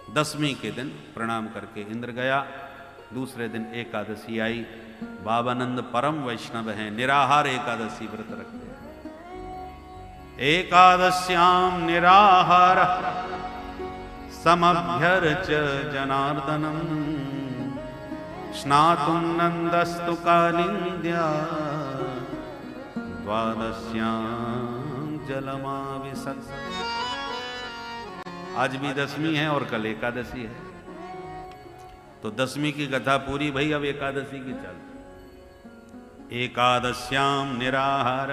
दसवीं के दिन प्रणाम करके इंद्र गया। दूसरे दिन एकादशी आई। बाबानंद परम वैष्णव हैं, निराहार एकादशी व्रत रखते हैं। एकादश्याम निराहार समभ्यर्च जनार्दनम स्नातुं नंदस्तु कालिंद्या द्वादश्याम जलमाविशत्। आज भी दसवीं है और कल एकादशी है, तो दसवीं की कथा पूरी भई, अब एकादशी की चल। एकादश्याम निराहार,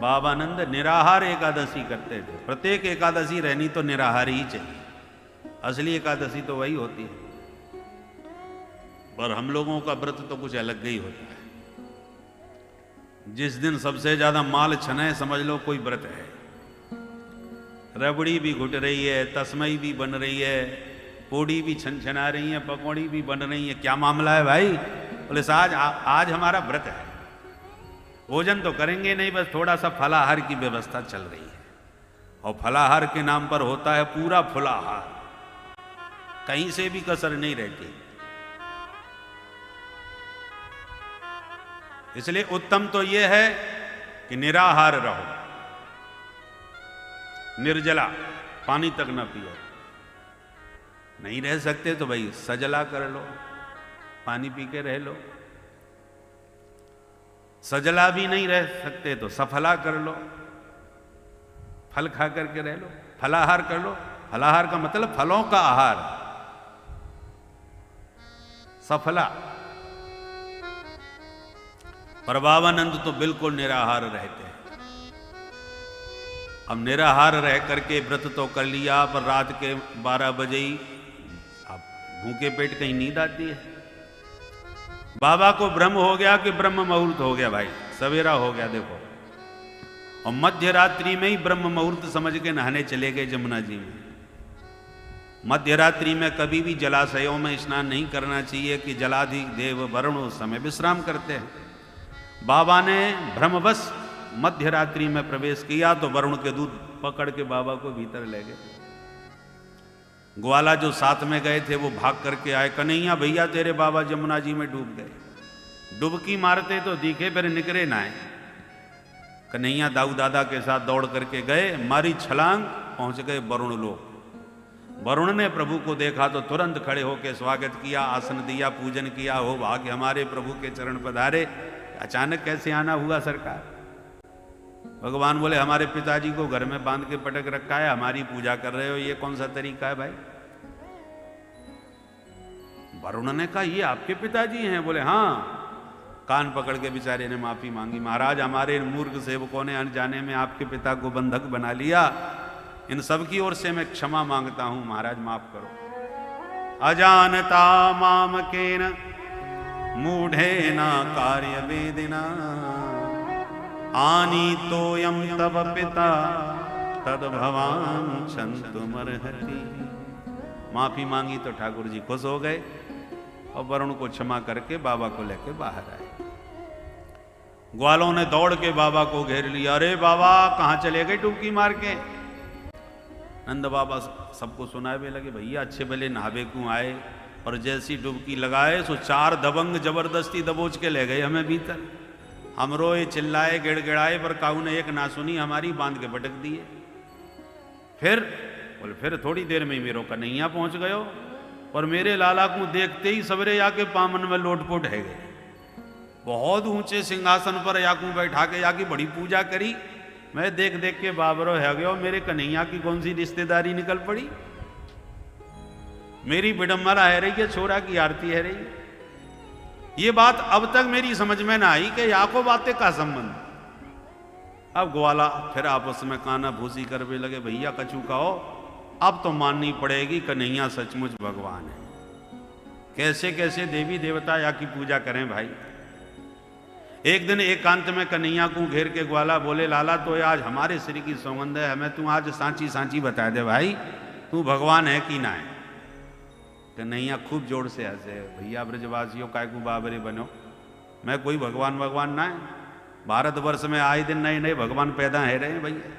बाबानंद निराहार एकादशी करते थे। प्रत्येक एकादशी रहनी तो निराहार ही चाहिए, असली एकादशी तो वही होती है। पर हम लोगों का व्रत तो कुछ अलग ही होता है। जिस दिन सबसे ज्यादा माल छने समझ लो कोई व्रत है। रबड़ी भी घुट रही है, तस्मई भी बन रही है, पूड़ी भी छनछना रही है, पकौड़ी भी बन रही है। क्या मामला है भाई? बोले आज हमारा व्रत है, भोजन तो करेंगे नहीं, बस थोड़ा सा फलाहार की व्यवस्था चल रही है। और फलाहार के नाम पर होता है पूरा फुलाहार, कहीं से भी कसर नहीं रहती। इसलिए उत्तम तो यह है कि निराहार रहो, निर्जला, पानी तक न पियो। नहीं रह सकते तो भाई सजला कर लो, पानी पी के रह लो। सजला भी नहीं रह सकते तो सफला कर लो, फल खा करके रह लो, फलाहार कर लो। फलाहार का मतलब फलों का आहार, सफला। पर बाबानंद तो बिल्कुल निराहार रहते हैं। अब निराहार रह करके व्रत तो कर लिया, पर रात के 12 बजे ही अब भूखे पेट कहीं नींद आती है। बाबा को भ्रम हो गया कि ब्रह्म मुहूर्त हो गया, भाई सवेरा हो गया देखो। और मध्य रात्रि में ही ब्रह्म मुहूर्त समझ के नहाने चले गए जमुना जी में। मध्य रात्रि में कभी भी जलाशयों में स्नान नहीं करना चाहिए कि जलाधिदेव वरुण उस समय विश्राम करते हैं। बाबा ने भ्रमवश मध्य रात्रि में प्रवेश किया तो वरुण के दूत पकड़ के बाबा को भीतर ले गए। ग्वाला जो साथ में गए थे वो भाग करके आए, कन्हैया भैया तेरे बाबा जमुना जी में डूब गए। डुबकी मारते तो दिखे, फिर निकले ना आए। कन्हैया दाऊ दादा के साथ दौड़ करके गए, मारी छलांग, पहुंच गए वरुण लोक। वरुण ने प्रभु को देखा तो तुरंत खड़े होकर स्वागत किया, आसन दिया, पूजन किया। हो भाग्य हमारे प्रभु के चरण पधारे। अचानक कैसे आना हुआ सरकार? भगवान बोले हमारे पिताजी को घर में बांध के पटक रखा है, हमारी पूजा कर रहे हो, ये कौन सा तरीका है भाई? वरुण ने कहा ये आपके पिताजी हैं? बोले हाँ। कान पकड़ के बेचारे ने माफी मांगी, महाराज हमारे मूर्ख सेवकों ने अनजाने में आपके पिता को बंधक बना लिया, इन सब की ओर से मैं क्षमा मांगता हूं, महाराज माफ करो। अजानता मामकेन मूढ़ेन कार्य वेदिना आनीतोयं तव पिता तद्भवान क्षन्तुमर्हति। माफी मांगी तो ठाकुर जी खुश हो गए और वरुण को क्षमा करके बाबा को लेके बाहर आए। ग्वालों ने दौड़ के बाबा को घेर लिया। अरे बाबा कहाँ चले गए डुबकी मार के? नंद बाबा सबको सुनावे लगे, भैया अच्छे भले नहावे क्यों आए? और जैसी डुबकी लगाए सो 4 दबंग जबरदस्ती दबोच के ले गए हमें भीतर। हम रोए चिल्लाए गिड़गिड़ाए, पर काऊ ने एक ना सुनी, हमारी बांध के पटक दिए। फिर बोले फिर थोड़ी देर में मेरो कन्हैया पहुंच गयो, और मेरे लाला को देखते ही सवेरे आके पामन में लोटपोट है गए। बहुत ऊंचे सिंहासन पर याकू बैठा के याकी बड़ी पूजा करी। मैं देख देख के बाबरो है गयो, मेरे कन्हैया की कौन सी रिश्तेदारी निकल पड़ी? मेरी विडम्बना है रही है, छोरा की आरती है रही। ये बात अब तक मेरी समझ में ना आई कि याको बातें का संबंध। अब ग्वाला फिर आपस में काना भूसी करने लगे, भैया कछु कहो, अब तो माननी पड़ेगी कन्हैया सचमुच भगवान है। कैसे कैसे देवी देवता या की पूजा करें भाई। एक दिन एकांत में कन्हैया को घेर के ग्वाला बोले, लाला तो आज हमारे श्री की सौगंध है, हमें तू आज सांची सांची बता दे भाई, तू भगवान है कि ना है? कन्हैया खूब जोर से हंसे, भैया ब्रजवासियों काय को बाबरे बनो, मैं कोई भगवान भगवान ना है। भारतवर्ष में आए दिन नए नए भगवान पैदा है रहे भैया,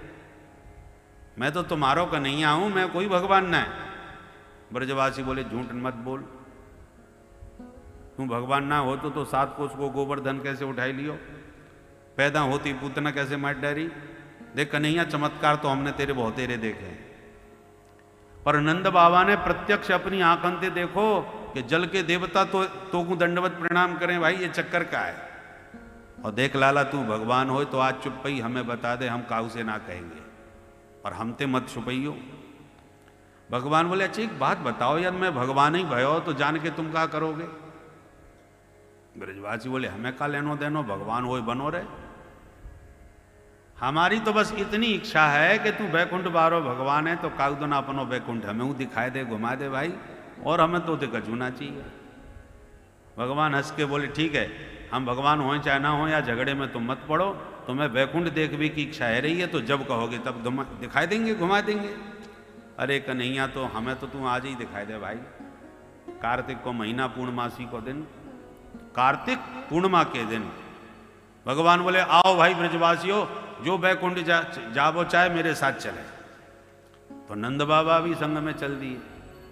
मैं तो तुम्हारो कन्हैया हूं, मैं कोई भगवान ना है। ब्रजवासी बोले झूठ मत बोल, तू भगवान ना हो तो 7 कोस को गोवर्धन कैसे उठाई लियो, पैदा होती पूतना कैसे मार डारी। देख कन्हैया चमत्कार तो हमने तेरे बहुत तेरे देखे हैं, पर नंद बाबा ने प्रत्यक्ष अपनी आंखन से देखो कि जल के देवता तो को दंडवत प्रणाम करें, भाई ये चक्कर का है। और देख लाला तू भगवान हो तो आज चुप ही हमें बता दे, हम काऊ से ना कहेंगे, और हम ते मत छुपइयो। भगवान बोले अच्छा एक बात बताओ यार, मैं भगवान ही भयो तो जान के तुम क्या करोगे। ब्रजवासी बोले हमें का लेनो देनो, भगवान हो बनो रहे, हमारी तो बस इतनी इच्छा है कि तू बैकुंठ बारो भगवान है तो कागदो ना अपनो बैकुंठ हमें दिखाई दे, घुमा दे भाई, और हमें तो कचूना चाहिए। भगवान हंस के बोले ठीक है, हम भगवान हो चाहे ना हो या झगड़े में तुम मत पड़ो, तुम्हें बैकुंठ देखने की इच्छा है रही है तो जब कहोगे तब दिखाई देंगे, घुमा देंगे। अरे कन्हैया तो हमें तो तू आज ही दिखाई दे भाई, कार्तिक को महीना पूर्णमासी को दिन, कार्तिक पूर्णिमा के दिन। भगवान बोले आओ भाई ब्रजवासियों, जो बैकुंठ जाबो चाहे मेरे साथ चले। तो नंद बाबा भी संग में चल दिए,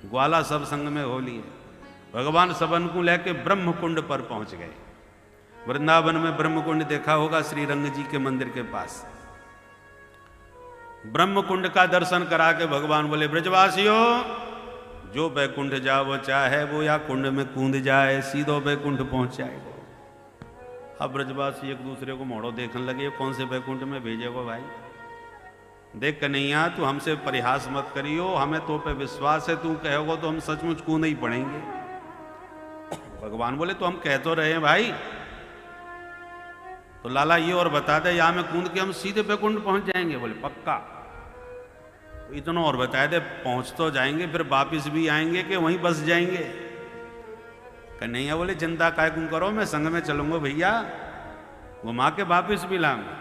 ग्वाला सब संग में हो लिए। भगवान सबन को लेके ब्रह्म कुंड पर पहुंच गए। वृंदावन में ब्रह्म कुंड देखा होगा, श्री रंग जी के मंदिर के पास। ब्रह्म कुंड का दर्शन करा के भगवान बोले ब्रजवासियों, जो बैकुंठ जाओ चाहे वो या कुंड में कूद जाए, सीधो बैकुंठ पहुंच जाएगा। अब ब्रजवासी एक दूसरे को मोड़ो देखने लगे, कौन से बैकुंठ में भेजेगा भाई। देख कन्हैया तू हमसे परिहास मत करियो, हमें तो पे विश्वास है, तू कहोगे तो हम सचमुच कूद ही पड़ेंगे। भगवान बोले तो हम कह तो रहे हैं भाई, तो लाला ये और बता दे, या में कूद के हम सीधे बैकुंठ पहुंच जाएंगे। बोले पक्का। इतना और बता दे, पहुंच तो जाएंगे, फिर वापिस भी आएंगे कि वहीं बस जाएंगे। कन्हैया बोले चिंता काय क्यों करो, मैं संग में चलूंगा भैया, घुमा के वापिस भी लाऊंगा।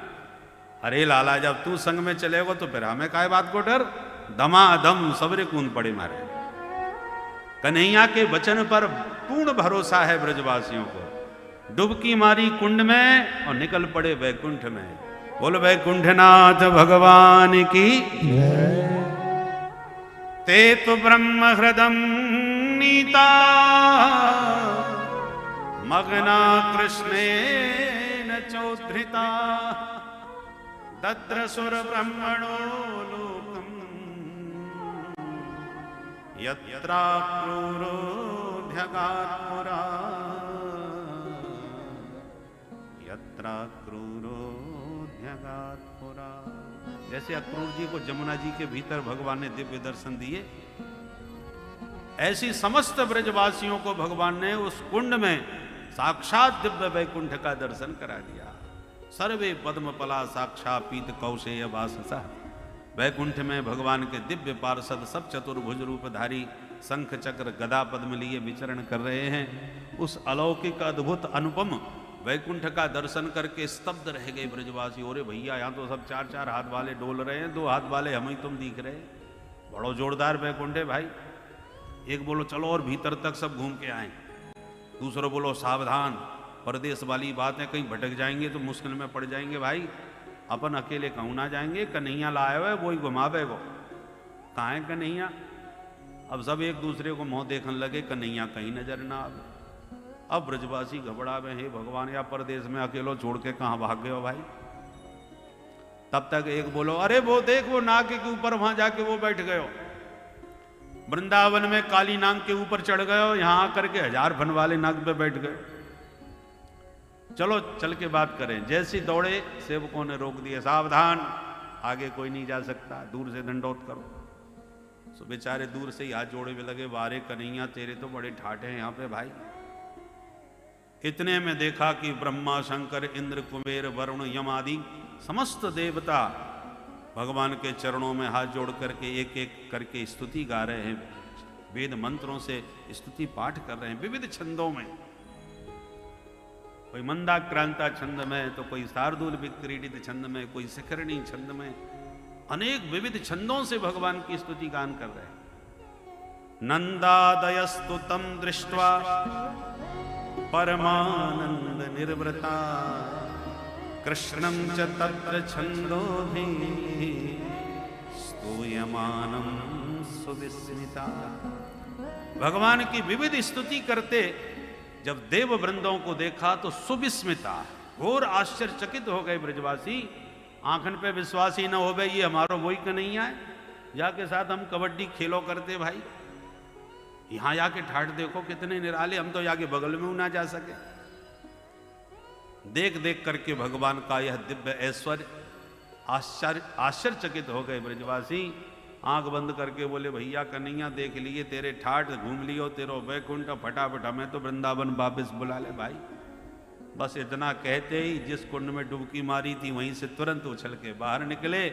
अरे लाला जब तू संग में चलेगा तो फिर हमें काय बात को डर, धमाधम सबरे कूद पड़े मारे। कन्हैया के वचन पर पूर्ण भरोसा है ब्रजवासियों को। डुबकी मारी कुंड में और निकल पड़े वैकुंठ में। बोल वैकुंठनाथ भगवान की। ते तो ब्रह्म हृदम नीता मग्ना कृष्णेन चोद्धृता दद्रसुर ब्रह्मणो लोकम यत्रा क्रूरोऽध्यगात्पुरा यत्रा क्रूरोऽध्यगात्पुरा। जैसे अक्रूर जी को जमुना जी के भीतर भगवान ने दिव्य दर्शन दिए, ऐसी समस्त ब्रजवासियों को भगवान ने उस कुंड में साक्षात दिव्य वैकुंठ का दर्शन करा दिया। सर्वे पद्मपला साक्षा पीत कौशेय वाससा। वैकुंठ में भगवान के दिव्य पार्षद सब चतुर्भुज रूपधारी शंख चक्र गदा पद्म लिए विचरण कर रहे हैं। उस अलौकिक अद्भुत अनुपम वैकुंठ का दर्शन करके स्तब्ध रह गए ब्रजवासी। अरे भैया यहाँ तो सब 4-4 हाथ वाले डोल रहे हैं, 2 हाथ वाले हम ही तुम दिख रहे हैं। बड़ो जोरदार वैकुंठ है भाई। एक बोलो चलो और भीतर तक सब घूम के आए, दूसरा बोलो सावधान, परदेश वाली बात है, कहीं भटक जाएंगे तो मुश्किल में पड़ जाएंगे भाई, अपन अकेले कहूँ ना जाएंगे। कन्हैया लाए हुए वो ही घुमावे को। कहाँ है कन्हैया? अब सब एक दूसरे को मुँह देखने लगे, कन्हैया कहीं नजर ना आवे। अब ब्रजवासी घबरावे, हे भगवान या परदेश में अकेलो छोड़ के कहाँ भाग गए हो भाई। तब तक एक बोलो अरे वो देख वो नाग के ऊपर वहां जाके वो बैठ गए हो, वृंदावन में काली नाग के ऊपर चढ़ गए हो, यहां आकर के 1000 फन वाले नाग पे बैठ गए। चलो चल के बात करें। जैसी दौड़े सेवकों ने रोक दिया, सावधान, आगे कोई नहीं जा सकता, दूर से दंडोत करो। सो बेचारे दूर से ही हाथ जोड़े हुए लगे, वारे कन्हैया तेरे तो बड़े ठाठे हैं यहाँ पे भाई। इतने में देखा कि ब्रह्मा शंकर इंद्र कुबेर वरुण यम आदि समस्त देवता भगवान के चरणों में हाथ जोड़ करके एक एक करके स्तुति गा रहे हैं, वेद मंत्रों से स्तुति पाठ कर रहे हैं विविध छंदों में। कोई मंदाक्रांता छंद में, तो कोई शार्दूल विक्रीडित छंद में, कोई शिखरणी छंद में, अनेक विविध छंदों से भगवान की स्तुति गान कर रहे हैं। नंदादयस्तुतं दृष्ट्वा परमानंद निर्वृता कृष्णं च तत्र छन्दोभिः स्तूयमानं सुविस्मिता। भगवान की विविध स्तुति करते जब देव वृंदों को देखा तो सुविस्मिता, घोर आश्चर्यचकित हो गए ब्रजवासी। आंखन पे विश्वास ही न हो गए, ये हमारा वही कन्हैया है जाके साथ हम कबड्डी खेलो करते भाई। यहां जाके ठाठ देखो कितने निराले, हम तो जाके बगल में ना जा सके। देख देख करके भगवान का यह दिव्य ऐश्वर्य आश्चर्यचकित हो गए ब्रजवासी। आंख बंद करके बोले भैया कन्हैया देख लिए तेरे ठाठ, घूम लियो तेरो वैकुंठ, फटाफट हमें तो वृंदावन वापस बुला ले भाई। बस इतना कहते ही जिस कुंड में डुबकी मारी थी वहीं से तुरंत उछल के बाहर निकले।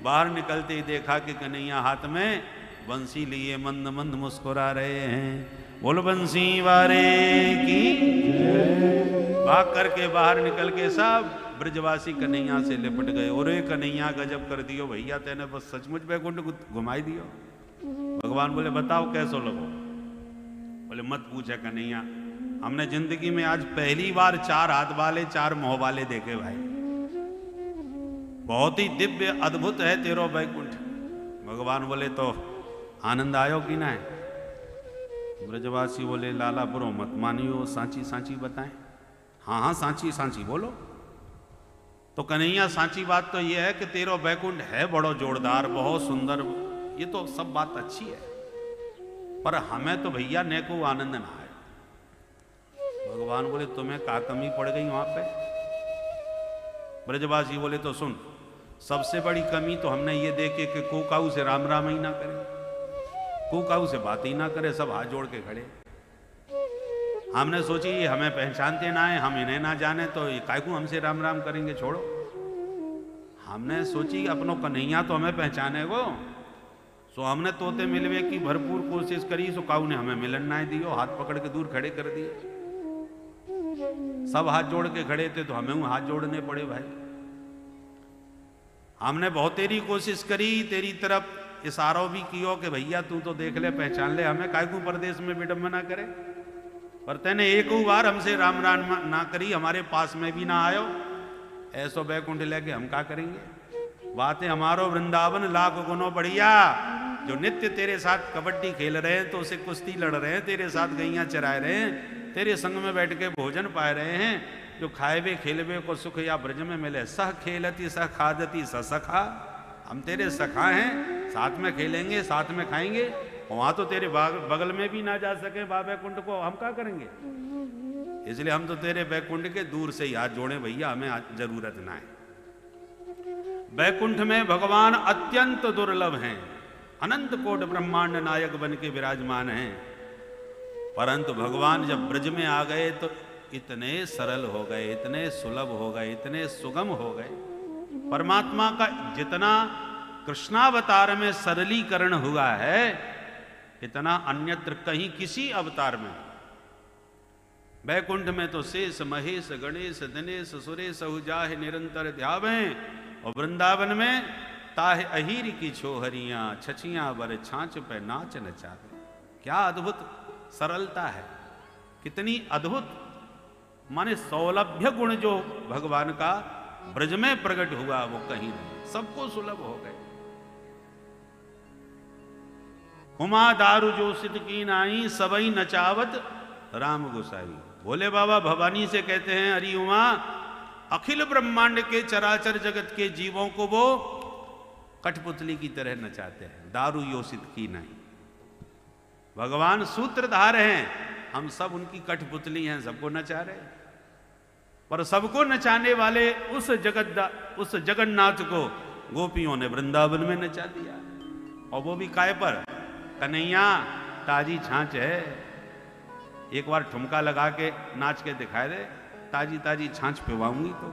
बाहर निकलते ही देखा कि कन्हैया हाथ में बंसी लिए मंद मंद मुस्कुरा रहे हैं। बोल बंसी वारे की। भाग करके बाहर निकल के सब ब्रजवासी कन्हैया से लिपट गए। और कन्हैया गजब कर दियो भैया, तेने बस सचमुच वैकुंठ घुमाई दियो। भगवान बोले बताओ कैसो लगो। बोले मत पूछे कन्हैया, हमने जिंदगी में आज पहली बार 4 हाथ वाले 4 मुंह वाले देखे भाई। बहुत ही दिव्य अद्भुत है तेरो वैकुंठ। भगवान बोले तो आनंद आयो कि ना है। ब्रजवासी बोले लाला बुरो मत मानियो, सांची सांची बताएं। हाँ हाँ सांची सांची बोलो। तो कन्हैया सांची बात तो ये है कि तेरो वैकुंठ है बड़ो जोरदार, बहुत सुंदर, ये तो सब बात अच्छी है, पर हमें तो भैया ने को आनंद ना आए। भगवान बोले तुम्हें क्या कमी पड़ गई वहां पे। ब्रजवासी बोले तो सुन, सबसे बड़ी कमी तो हमने ये देखे कि कोकाऊ से राम राम ही ना करे, कोकाऊ से बात ही ना करे, सब हाथ जोड़ के खड़े। हमने सोची ये हमें पहचानते ना है, हम इन्हें ना जाने, तो ये कायकू हमसे राम राम करेंगे, छोड़ो। हमने सोची अपनो कन्हैया तो हमें पहचाने वो, सो हमने तोते मिलवे की भरपूर कोशिश करी, सो काऊ ने हमें मिलन ना दियो, हाथ पकड़ के दूर खड़े कर दिए। सब हाथ जोड़ के खड़े थे तो हमें हाथ जोड़ने पड़े भाई। हमने बहुत तेरी कोशिश करी, तेरी तरफ इशारों भी कियो कि भैया तू तो देख ले पहचान ले हमें, कायकू परदेश में विडंबना करे, पर तेने एक बार हमसे राम राम ना करी, हमारे पास में भी ना आयो, ऐसो बैकुंठ लेके हम क्या करेंगे। बातें हमारो वृंदावन लाख गुनो बढ़िया, जो नित्य तेरे साथ कबड्डी खेल रहे हैं, तो उसे कुश्ती लड़ रहे हैं, तेरे साथ गैया चराए रहे हैं, तेरे संग में बैठ के भोजन पाए रहे हैं, जो खाएबे खेलबे को सुख या ब्रज में मिले, सह खेलती सह खादती सखा। हम तेरे सखा हैं, साथ में खेलेंगे साथ में खाएंगे, वहां तो तेरे बगल में भी ना जा सके बैकुंठ को, हम क्या करेंगे। इसलिए हम तो तेरे बैकुंठ के दूर से ही हाथ जोड़े भैया, हमें जरूरत ना है। बैकुंठ में भगवान अत्यंत दुर्लभ हैं, अनंत कोट ब्रह्मांड नायक बन के विराजमान हैं, परंतु भगवान जब ब्रज में आ गए तो इतने सरल हो गए, इतने सुलभ हो गए, इतने सुगम हो गए। परमात्मा का जितना कृष्णावतार में सरलीकरण हुआ है, इतना अन्यत्र कहीं किसी अवतार में। बैकुंठ में तो शेष महेश गणेश दिनेश सुरेश जाहे निरंतर ध्यावें, और वृंदावन में ताहे अहीर की छोहरियां छछियां बर छाछ पे नाच नचावे। क्या अद्भुत सरलता है, कितनी अद्भुत माने सौलभ्य गुण जो भगवान का ब्रज में प्रकट हुआ वो कहीं नहीं, सबको सुलभ हो गए। हुमा दारू जो सिद्ध की नाई सबई नचावत राम गोसाई। भोले बाबा भवानी से कहते हैं अरे उमा, अखिल ब्रह्मांड के चराचर जगत के जीवों को वो कठपुतली की तरह नचाते हैं, दारू योषित की नहीं। भगवान सूत्रधार हैं, हम सब उनकी कठपुतली हैं, सबको नचा रहे। पर सबको नचाने वाले उस जगन्नाथ को गोपियों ने वृंदावन में नचा दिया, और वो भी काय पर, कन्हैया ताजी छाछ है, एक बार ठुमका लगा के नाच के दिखाए दे, ताजी ताजी छाछ पिवाऊंगी तो।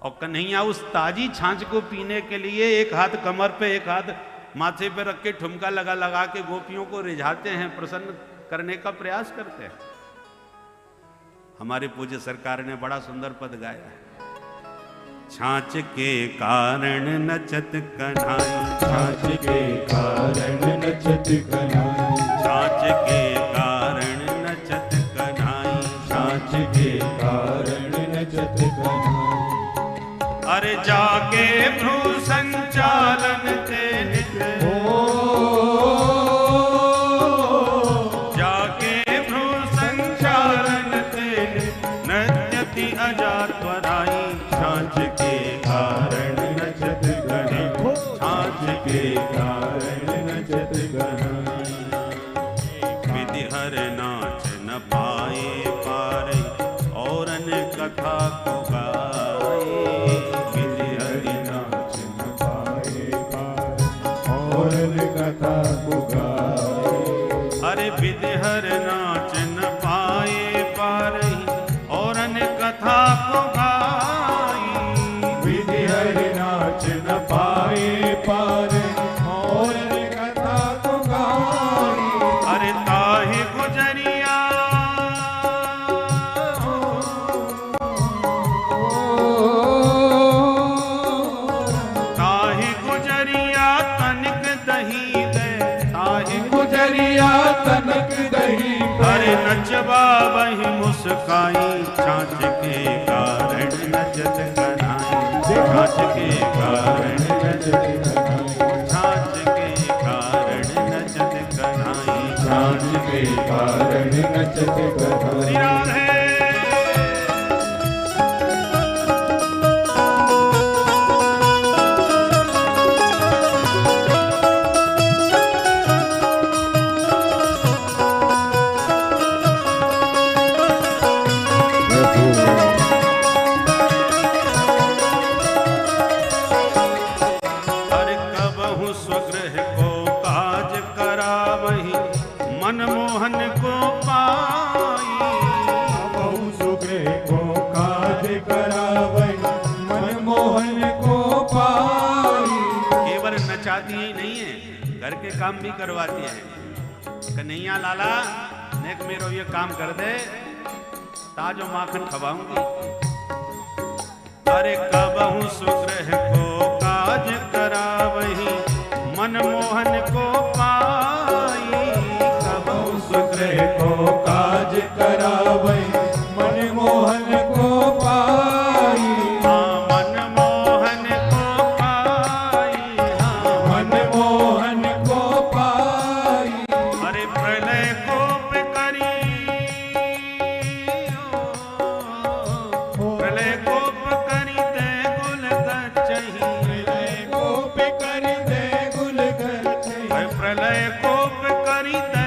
और कन्हैया उस ताजी छाछ को पीने के लिए एक हाथ कमर पे एक हाथ माथे पे रख के ठुमका लगा लगा के गोपियों को रिझाते हैं, प्रसन्न करने का प्रयास करते हैं। हमारे पूज्य सरकार ने बड़ा सुंदर पद गाया है, छाछ के कारण नचत कन्हाई, छाछ के कारण नचत कन्हाई, छाछ के कारण नचत कन्हाई, छाछ के कारण नचत कन्हाई। अरे जाके भ्रू संचालन ते नित, कथा को गाए, विधि हरि नाच न पाए पार और कथा को गाए। अरे विधि हर नाच न पाए पार और कथा को गाई, विधि हर नाच न पाए पार और कथा को गाई। अरे ताहि गुजरिया ताहि गुजरिया तनिक दही दे, ताहि गुजरिया तनक दही अरे नचवा वही मुस्काई, छाछ के कारण नचत कनाई, छाछ के कारण नचत कनाई, छाछ के कारण नचत कनाई, छाछ के कारण नचत कनाई। राधे मनमोहन को पाई, बहु सुग्रह को काज करावै मनमोहन को पाई। केवल नचाती ही नहीं है, घर के काम भी करवाती है। कन्हैया लाला नेक मेरो ये काम कर दे, ताजो माखन खवाऊंगी। अरे कबहू सुग्रह को काज करावही मनमोहन को पाई, सुग्रह को काज करावै मनमोहन को पाई। हाँ मनमोहन को पाई, हाँ मनमोहन को पाई। अरे प्रलय कोप करी, प्रलय कोप करी दे गुल गचही, प्रलय कोप करी दे गुल गचही, प्रलय कोप करी दे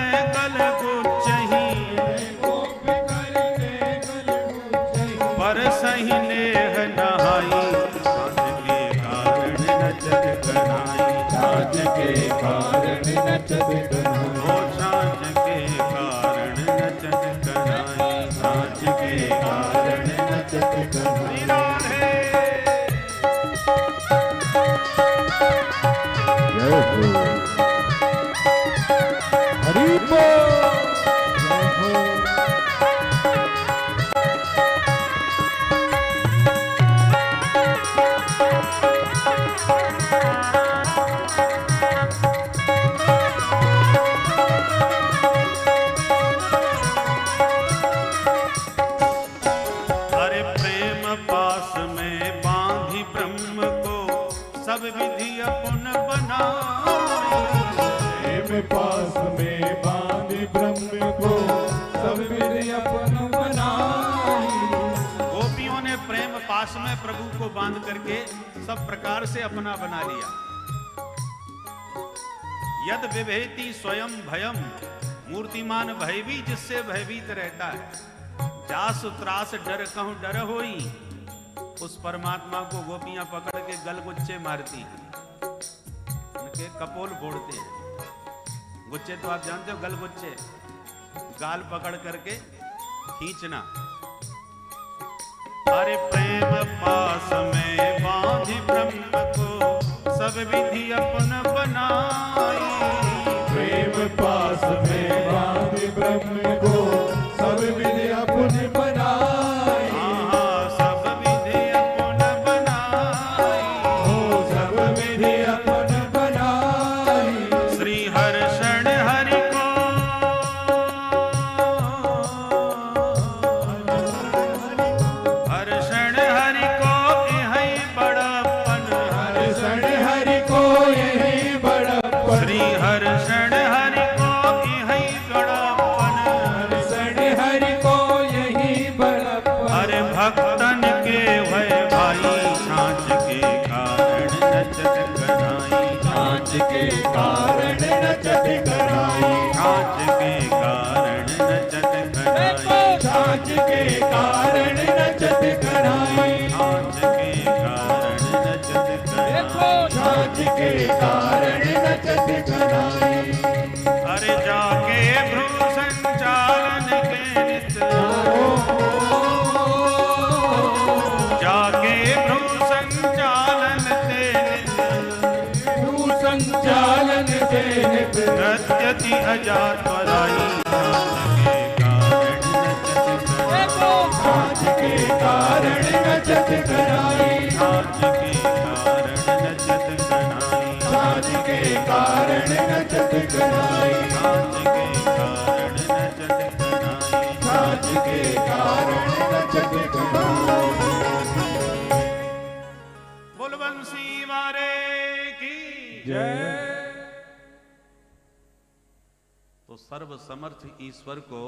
पर सही नेह नहाई, छाछ के कारण नचत कनाई, छाछ के कारण नचत कनाई। ओ छाछ के कारण नचत कनाई, छाछ के कारण नचत कनाई। राधे जय हो हरि बोल। जय हो सब विधि अपन बनाई, प्रेम पास में बांध ब्रह्म को सब विधि अपन बनाई। गोपियों ने प्रेम पास में प्रभु को बांध करके सब प्रकार से अपना बना लिया। यद विभेति स्वयं भयम, मूर्तिमान भय भी जिससे भयभीत रहता है। जास त्रास डर कहूं डर होई, उस परमात्मा को गोपियां पकड़ के गलगुच्चे मारती हैं, उनके कपोल फोड़ते हैं। गुच्चे तो आप जानते हो, गलगुच्चे गाल पकड़ करके खींचना। अरे प्रेम पास में बांधी ब्रह्म को सब विधि अपन बनाई, प्रेम पास में बांध ब्रह्म को सब विधि अपन बनाई। सब विधि अपन बनाई, हो सब विधि अपन बनाई। श्री हर्षण हरि को, हर्षण हरि को यही बड़प्पन, हर्षण हरि को यही बड़प्पन। श्री हर्षण हरि को यही बड़प्पन, हर्षण हरि को यही बड़प्पन। अरे भक्तन के भय भाई, छाछ के कारण नचत कनाई, छाछ के कारण नचत कराई। छाछ के कारण नचत कनाई, छाछ के कारण नचत त्वराई, नाच के कारण नचत कनाई, नाच के कारण नचत कनाई, नाच के कारण नचत कनाई, नाच के कारण नचत कनाई, नाच के कारण नचत कनाई। बोल बंसी मारे की जय। तो सर्व समर्थ ईश्वर को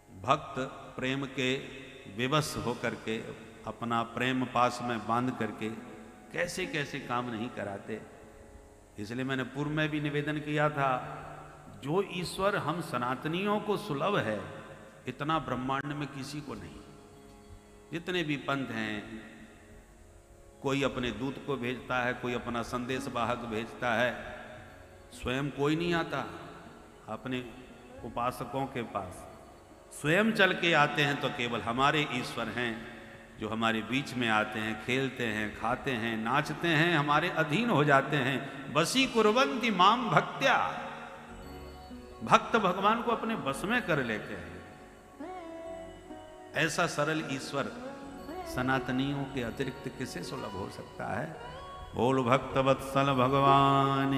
भक्त प्रेम के विवश होकर के अपना प्रेम पास में बांध करके कैसे कैसे काम नहीं कराते। इसलिए मैंने पूर्व में भी निवेदन किया था, जो ईश्वर हम सनातनियों को सुलभ है इतना ब्रह्मांड में किसी को नहीं। जितने भी पंथ हैं, कोई अपने दूत को भेजता है, कोई अपना संदेश वाहक भेजता है, स्वयं कोई नहीं आता अपने उपासकों के पास। स्वयं चल के आते हैं तो केवल हमारे ईश्वर हैं जो हमारे बीच में आते हैं, खेलते हैं, खाते हैं, नाचते हैं, हमारे अधीन हो जाते हैं। बसी कुर्वन्ति माम भक्त्या, भक्त भगवान को अपने बस में कर लेते हैं। ऐसा सरल ईश्वर सनातनियों के अतिरिक्त किसे सुलभ हो सकता है। बोल भक्त वत्सल भगवान